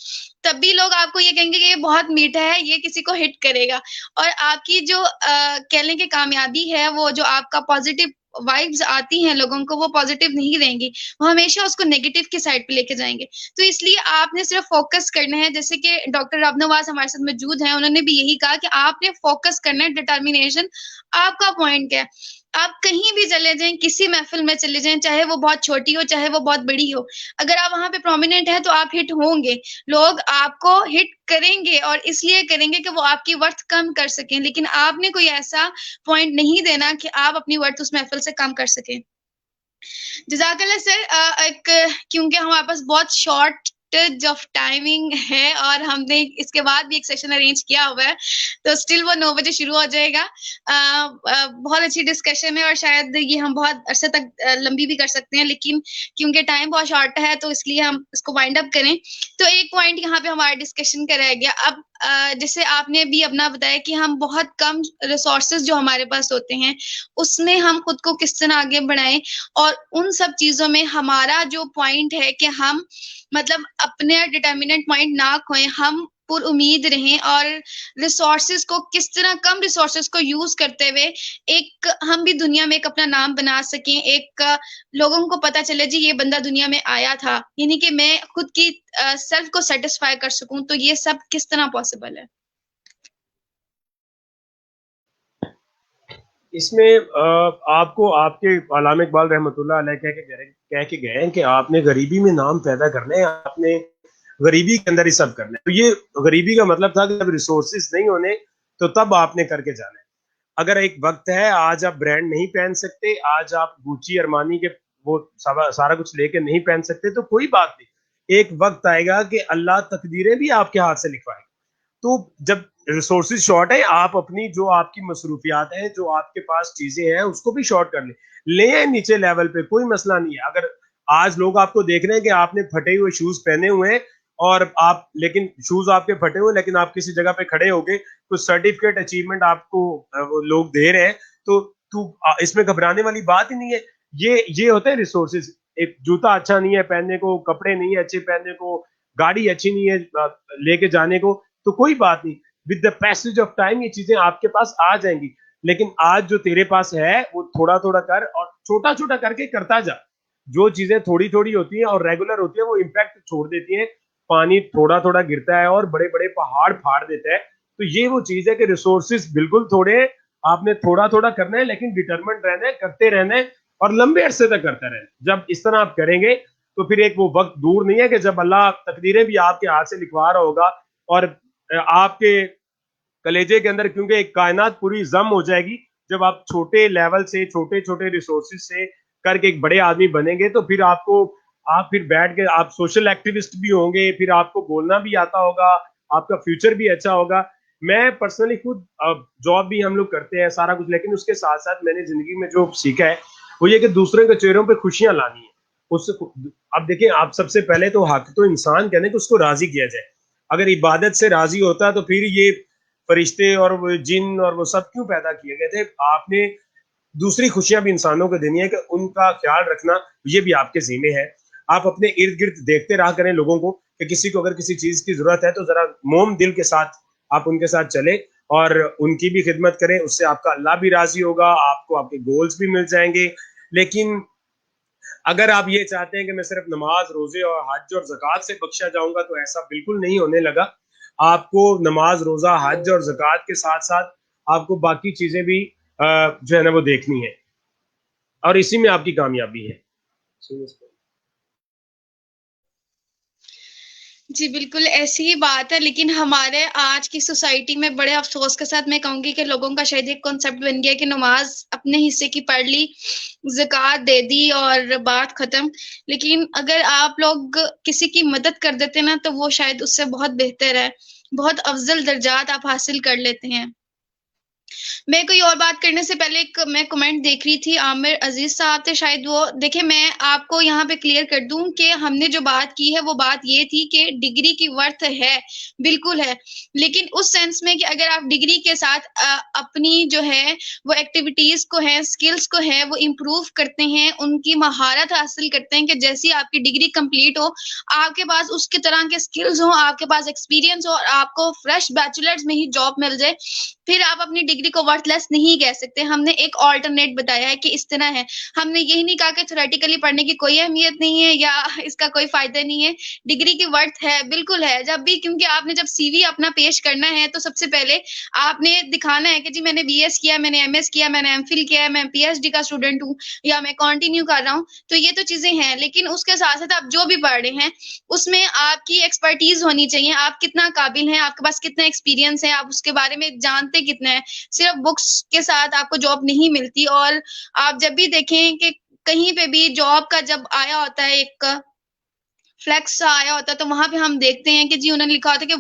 तब भी लोग आपको ये कहेंगे कि ये बहुत मीठा है, ये किसी को हिट करेगा। और आपकी जो कह लें कि कामयाबी है, वो जो आपका पॉज़िटिव वाइब्स आती हैं लोगों को, वो पॉज़िटिव नहीं रहेंगी। वो हमेशा उसको नेगेटिव की साइड पे लेके जाएँगे। तो इसलिए आपने सिर्फ़ फ़ोकस करना है, जैसे कि डॉक्टर अबनवाज़ हमारे साथ मौजूद हैं, उन्होंने भी यही कहा कि आपने फ़ोकस करना है, डिटर्मिनेशन आपका पॉइंट है। आप कहीं भी चले जाएँ, किसी महफ़िल में चले जाएँ, चाहे वो बहुत छोटी हो, चाहे वो बहुत बड़ी हो। अगर आप वहाँ पे प्रोमिनेंट हैं, तो आप हिट होंगे। लोग आपको हिट करेंगे और इसलिए करेंगे कि वो आपकी वर्थ कम कर सकें, लेकिन आपने कोई ऐसा पॉइंट नहीं देना कि आप अपनी वर्थ उस महफ़िल से कम कर सकें। जज़ाकल्लाह सर। एक क्योंकि हमारे पास बहुत शॉर्टेज ऑफ टाइमिंग है और हमने इसके बाद भी एक सेशन अरेंज किया हुआ है, तो स्टिल वो 9 बजे शुरू हो जाएगा। बहुत अच्छी डिस्कशन है और शायद ये हम बहुत अरसे तक लंबी भी कर सकते हैं, लेकिन क्योंकि टाइम बहुत शॉर्ट है तो इसलिए हम इसको वाइंड अप करें। तो एक पॉइंट यहाँ पे हमारे डिस्कशन का रह गया। अब जैसे आपने भी अपना बताया कि हम बहुत कम रिसोर्सेज़ जो हमारे पास होते हैं, उसमें हम खुद को किस तरह आगे बढ़ाएँ, और उन सब चीज़ों में हमारा जो पॉइंट है कि हम मतलब अपने डिटर्मिनेंट माइंड ना खोएँ, हम पुरउम्मीद रहें और रिसोर्सेज़ को किस तरह, कम रिसोर्सेज़ को यूज़ करते हुए एक हम भी दुनिया में एक अपना नाम बना सकें, एक लोगों को पता चले जी ये बंदा दुनिया में आया था। यानी कि मैं खुद की सेल्फ को सैटिस्फाई कर सकूँ, तो ये सब किस तरह पॉसिबल है? इसमें आपको आपके अल्लामा इकबाल रहमतुल्लाह अलैह कह के गए हैं कि आपने गरीबी में नाम पैदा करना है, आपने गरीबी के अंदर ही सब करना है। तो ये गरीबी का मतलब था कि जब रिसोर्सेज नहीं होने तो तब आपने करके जाना है। अगर एक वक्त है, आज आप ब्रांड नहीं पहन सकते, आज आप गुची अरमानी के वो सारा कुछ लेके नहीं पहन सकते, तो कोई बात नहीं। एक वक्त आएगा कि अल्लाह तकदीरें भी आपके हाथ से लिखवाएगा। तो जब रिसोर्सेज शॉर्ट है, आप अपनी जो आपकी मसरूफियात है, जो आपके पास चीजें हैं, उसको भी शॉर्ट कर ले नीचे लेवल पे, कोई मसला नहीं है। अगर आज लोग आपको देख रहे हैं कि आपने फटे हुए शूज पहने हुए हैं और आप, लेकिन शूज आपके फटे हुए, लेकिन आप किसी जगह पे खड़े होगे, कुछ सर्टिफिकेट अचीवमेंट आपको वो लोग दे रहे हैं, तो इसमें घबराने वाली बात ही नहीं है। ये होते हैं रिसोर्सेज। एक जूता अच्छा नहीं है पहनने को, कपड़े नहीं है अच्छे पहनने को, गाड़ी अच्छी नहीं है लेके जाने को, तो कोई बात नहीं। With the passage of time ये चीजें आपके पास आ जाएंगी। लेकिन आज जो तेरे पास है वो थोड़ा थोड़ा कर और छोटा छोटा करके करता जा। जो चीजें थोड़ी थोड़ी होती हैं और रेगुलर होती है, वो इम्पैक्ट छोड़ देती हैं। पानी थोड़ा थोड़ा गिरता है और बड़े बड़े पहाड़ फाड़ देता है। तो ये वो चीज है कि रिसोर्सेज बिल्कुल थोड़े हैं, आपने थोड़ा थोड़ा करना है, लेकिन डिटरमेंट रहना है, करते रहना है और लंबे अरसे तक करते रहना है। जब इस तरह आप करेंगे तो फिर एक वो वक्त दूर नहीं है कि जब अल्लाह तकदीरें भी आपके हाथ से लिखवा रहा होगा और आपके कलेजे के अंदर, क्योंकि एक कायनात पूरी जम हो जाएगी जब आप छोटे लेवल से, छोटे छोटे रिसोर्सेज से करके एक बड़े आदमी बनेंगे। तो फिर आप फिर बैठ के आप सोशल एक्टिविस्ट भी होंगे, फिर आपको बोलना भी आता होगा, आपका फ्यूचर भी अच्छा होगा। मैं पर्सनली खुद जॉब भी हम लोग करते हैं सारा कुछ, लेकिन उसके साथ साथ मैंने जिंदगी में जो सीखा है वो ये कि दूसरों के चेहरों पे खुशियां लानी है, उस अब देखिए, आप सबसे पहले तो हक तो इंसान कहने कि उसको राजी किया जाए। अगर इबादत से राजी होता तो फिर ये फरिश्ते और वो जिन और वो सब क्यों पैदा किए गए थे? आपने दूसरी खुशियां भी इंसानों को देनी है कि उनका ख्याल रखना ये भी आपके ज़िम्मे है। आप अपने इर्द गिर्द देखते रहा करें लोगों को कि किसी को अगर किसी चीज की जरूरत है तो जरा मोम दिल के साथ आप उनके साथ चले और उनकी भी खिदमत करें। उससे आपका अल्लाह भी राजी होगा, आपको आपके गोल्स भी मिल जाएंगे। लेकिन अगर आप ये चाहते हैं कि मैं सिर्फ नमाज, रोजे और हज और जक़ात से बख्शा जाऊंगा, तो ऐसा बिल्कुल नहीं होने लगा। आपको नमाज, रोजा, हज और जक़ात के साथ साथ आपको बाकी चीजें भी जो है ना वो देखनी है, और इसी में आपकी कामयाबी है। जी, बिल्कुल ऐसी ही बात है, लेकिन हमारे आज की सोसाइटी में बड़े अफ़सोस के साथ मैं कहूँगी कि लोगों का शायद एक कॉन्सेप्ट बन गया कि नमाज़ अपने हिस्से की पढ़ ली, ज़कात दे दी और बात ख़त्म। लेकिन अगर आप लोग किसी की मदद कर देते ना, तो वो शायद उससे बहुत बेहतर है, बहुत अफ़ज़ल दर्जात आप हासिल कर लेते हैं। मैं कोई और बात करने से पहले एक मैं कमेंट देख रही थी, आमिर अजीज साहब थे शायद वो। देखिए, मैं आपको यहाँ पे क्लियर कर दूं कि हमने जो बात की है वो बात ये थी कि डिग्री की वर्थ है, बिल्कुल है, लेकिन उस सेंस में कि अगर आप डिग्री के साथ अपनी जो है वो एक्टिविटीज को है, स्किल्स को है, वो इम्प्रूव करते हैं, उनकी महारत हासिल करते हैं कि जैसी आपकी डिग्री कंप्लीट हो, आपके पास उसके तरह के स्किल्स हो, आपके पास एक्सपीरियंस हो और आपको फ्रेश बैचलर्स में ही जॉब मिल जाए, फिर आप अपनी डिग्री को वर्थलेस नहीं कह सकते। हमने एक ऑल्टरनेट बताया है कि इस तरह है। हमने यही नहीं कहा कि थ्योरेटिकली पढ़ने की कोई अहमियत नहीं है या इसका कोई फायदा नहीं है। डिग्री की वर्थ है, बिल्कुल है। जब भी, क्योंकि आपने जब सीवी अपना पेश करना है तो सबसे पहले आपने दिखाना है कि जी मैंने बीएस किया, मैंने एमएस किया, मैंने एमफिल किया है, मैं पीएचडी का स्टूडेंट हूँ या मैं कंटिन्यू कर रहा हूँ। तो ये तो चीजें हैं, लेकिन उसके साथ साथ आप जो भी पढ़ रहे हैं उसमें आपकी एक्सपर्टीज होनी चाहिए। आप कितना काबिल हैं, आपके पास कितना एक्सपीरियंस है, आप उसके बारे में जानते कितना है। सिर्फ बुक्स के साथ आपको जॉब नहीं मिलती। और आप जब भी देखें कि कहीं पे भी जॉब का जब आया होता है, एक फ्लेक्स आया होता है, तो वहां पे हम देखते हैं कि जी उन्होंने लिखा होता है कि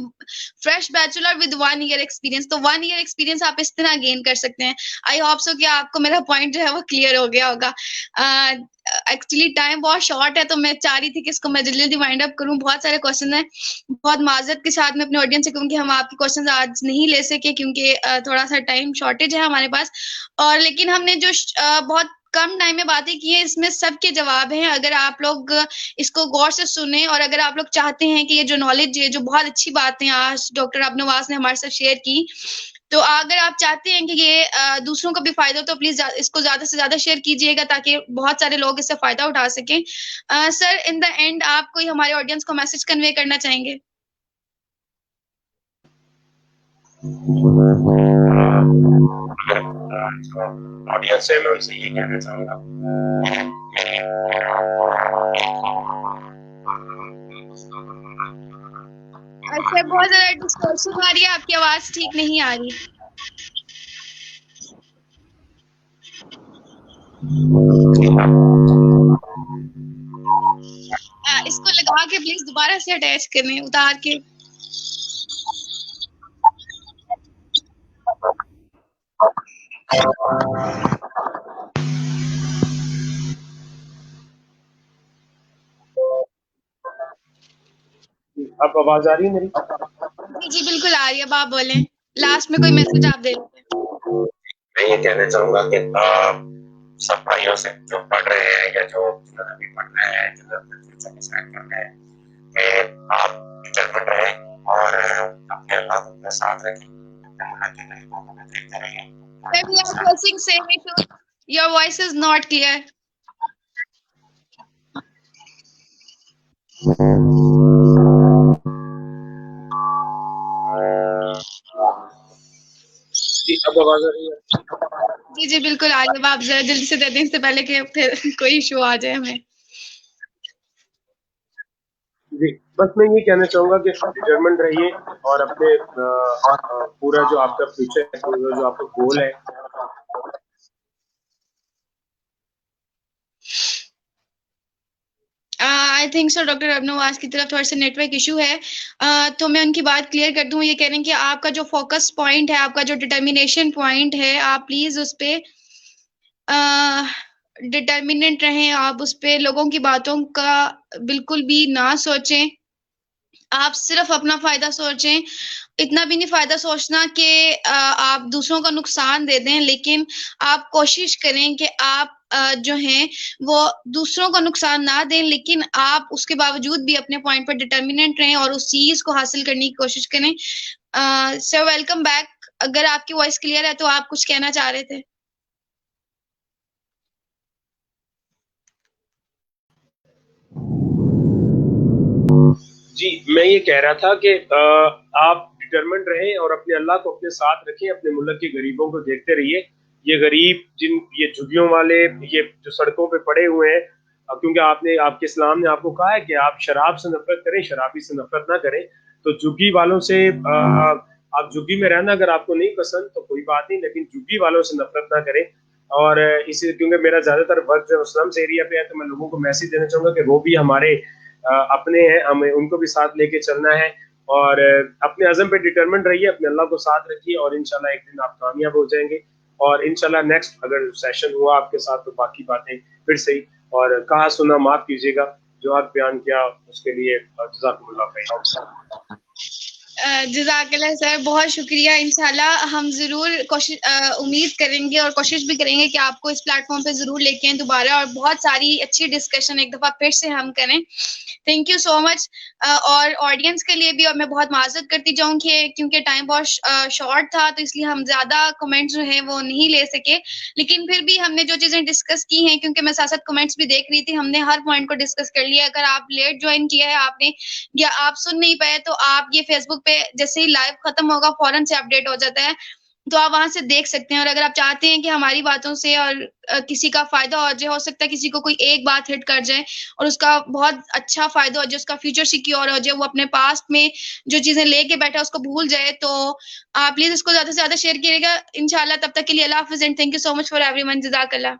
fresh bachelor with 1 year experience. तो 1 ईयर एक्सपीरियंस आप इस तरह गेन कर सकते हैं। आई होप सो कि आपको मेरा पॉइंट जो है वो क्लियर हो गया होगा। एक्चुअली टाइम बहुत शॉर्ट है, तो मैं चाह रही थी कि इसको मैं जल्दी जल्दी वाइंड अप करूं। बहुत सारे क्वेश्चन हैं, बहुत माजरत के साथ में अपने ऑडियंस से कहूँ कि हम आपके क्वेश्चन आज नहीं ले सके क्योंकि थोड़ा सा टाइम शॉर्टेज है हमारे पास। और लेकिन हमने जो बहुत कम टाइम में बातें की हैं, इसमें सबके जवाब हैं। अगर आप लोग इसको गौर से सुने और अगर आप लोग चाहते हैं कि ये जो नॉलेज है, जो बहुत अच्छी बातें आज डॉक्टर अबनवाज ने हमारे साथ शेयर की, तो अगर आप चाहते हैं कि ये दूसरों को भी फायदा हो, तो प्लीज इसको ज्यादा से ज्यादा शेयर कीजिएगा ताकि बहुत सारे लोग इससे फायदा उठा सकें। सर, इन द एंड आप कोई हमारे ऑडियंस को मैसेज कन्वे करना चाहेंगे? ऑडियंस से मैं उनसे ये कहना चाहूंगा, अच्छा, बहुत ज्यादा डिस्टॉर्शन आ रही है, आपकी आवाज ठीक नहीं आ रही। इसको लगा के प्लीज दोबारा से अटैच करें, उतार के। अब आवाज आ रही है मेरी? जी जी, बिल्कुल आ रही है। अब आप बोलें, लास्ट में कोई मैसेज आप दे दें। मैं ये कहना चाहूंगा कि सब भाइयों से जो पढ़ रहे हैं या जो जिन्होंने भी पढ़ना है, जिन्होंने अपने फ्यूचर डिसाइड करना है, कि आप डिटरमिन्ड रहें और अपने अल्लाह को अपने साथ रखें, अपने मुनाफे तरीकों को भी देखते रहिए। Sir, we are crossing same issue. Your voice is not clear. अब आवाज आ रही है? जी जी, बिल्कुल आ रही है। आप जरा जल्दी से दे दें, इससे पहले कि फिर कोई इशू आ जाए हमें। जी, बस मैं ये कहना चाहूंगा कि डिटरमिन्ड रहिए और अपने पूरा जो आपका फ्यूचर है, जो आपका गोल है, आई थिंक सो डॉक्टर अबनवाज की तरफ थोड़ा सा नेटवर्क इशू है। तो मैं उनकी बात क्लियर कर दूं। ये कह रहे हैं कि आपका जो फोकस पॉइंट है, आपका जो डिटर्मिनेशन पॉइंट है, आप प्लीज उस पे डिटर्मिनेंट रहें, आप उस पे लोगों की बातों का बिल्कुल भी ना सोचें, आप सिर्फ अपना फायदा सोचें। इतना भी नहीं फायदा सोचना कि आप दूसरों का नुकसान दे दें, लेकिन आप कोशिश करें कि आप जो हैं वो दूसरों को नुकसान ना दें, लेकिन आप उसके बावजूद भी अपने पॉइंट पर डिटर्मिनेंट रहें और उस चीज को हासिल करने की कोशिश करें। Sir welcome back. अगर आपकी वॉइस क्लियर है तो आप कुछ कहना चाह रहे थे। जी, मैं ये कह रहा था कि आप डिटरमिन्ड रहें और अपने अल्लाह को अपने साथ रखें, अपने मुल्क के गरीबों को देखते रहिए। ये गरीब ये झुग्गियों वाले, ये जो सड़कों पे पड़े हुए हैं, क्योंकि आपके इस्लाम ने आपको कहा है कि आप शराब से नफरत करें, शराबी से नफरत ना करें। तो झुग्गी वालों से आप झुग्गी में रहना अगर आपको नहीं पसंद तो कोई बात नहीं, लेकिन झुग्गी वालों से नफरत ना करें। और इसे क्योंकि मेरा ज्यादातर वक्त जो स्लम्स एरिया पे है, तो मैं लोगों को मैसेज देना चाहूंगा कि वो भी हमारे अपने हैं, हमें उनको भी साथ लेके चलना है। और अपने अज़म पे डिटरमिन्ड रहिए, अपने अल्लाह को साथ रखिए और इंशाल्लाह एक दिन आप कामयाब हो जाएंगे। और इंशाल्लाह नेक्स्ट अगर सेशन हुआ आपके साथ तो बाकी बातें फिर सही। और कहा सुना माफ कीजिएगा, जो आप बयान किया उसके लिए जज़ाकुमुल्लाह खैर। जज़ाकल्लाह सर, बहुत शुक्रिया। इंशाल्लाह हम ज़रूर उम्मीद करेंगे और कोशिश भी करेंगे कि आपको इस प्लेटफॉर्म पे ज़रूर लेके आएं दोबारा, और बहुत सारी अच्छी डिस्कशन एक दफ़ा फिर से हम करें। Thank you so much. और ऑडियंस के लिए भी, और मैं बहुत माजरत करती जाऊँ कि क्योंकि टाइम बहुत शॉर्ट था, तो इसलिए हम ज़्यादा कमेंट्स जो हैं वो नहीं ले सके, लेकिन फिर भी हमने जो चीज़ें डिस्कस की हैं, क्योंकि मैं साथ साथ कमेंट्स भी देख रही थी, हमने हर पॉइंट को डिस्कस कर लिया। अगर आप लेट ज्वाइन किया है आपने, या आप सुन नहीं पाए, तो आप ये फेसबुक पे जैसे ही लाइव खत्म होगा फौरन से अपडेट हो जाता है, तो आप वहां से देख सकते हैं। और अगर आप चाहते हैं कि हमारी बातों से और किसी का फायदा हो जाए, हो सकता है किसी को कोई एक बात हिट कर जाए और उसका बहुत अच्छा फायदा हो जाए, उसका फ्यूचर सिक्योर हो जाए, वो अपने पास्ट में जो चीजें लेके बैठा उसको भूल जाए, तो आप प्लीज इसको ज्यादा से ज्यादा शेयर करिएगा इंशाल्लाह। तब तक के लिए अल्लाह हाफिज and thank you so much for everyone. जज़ाकल्लाह।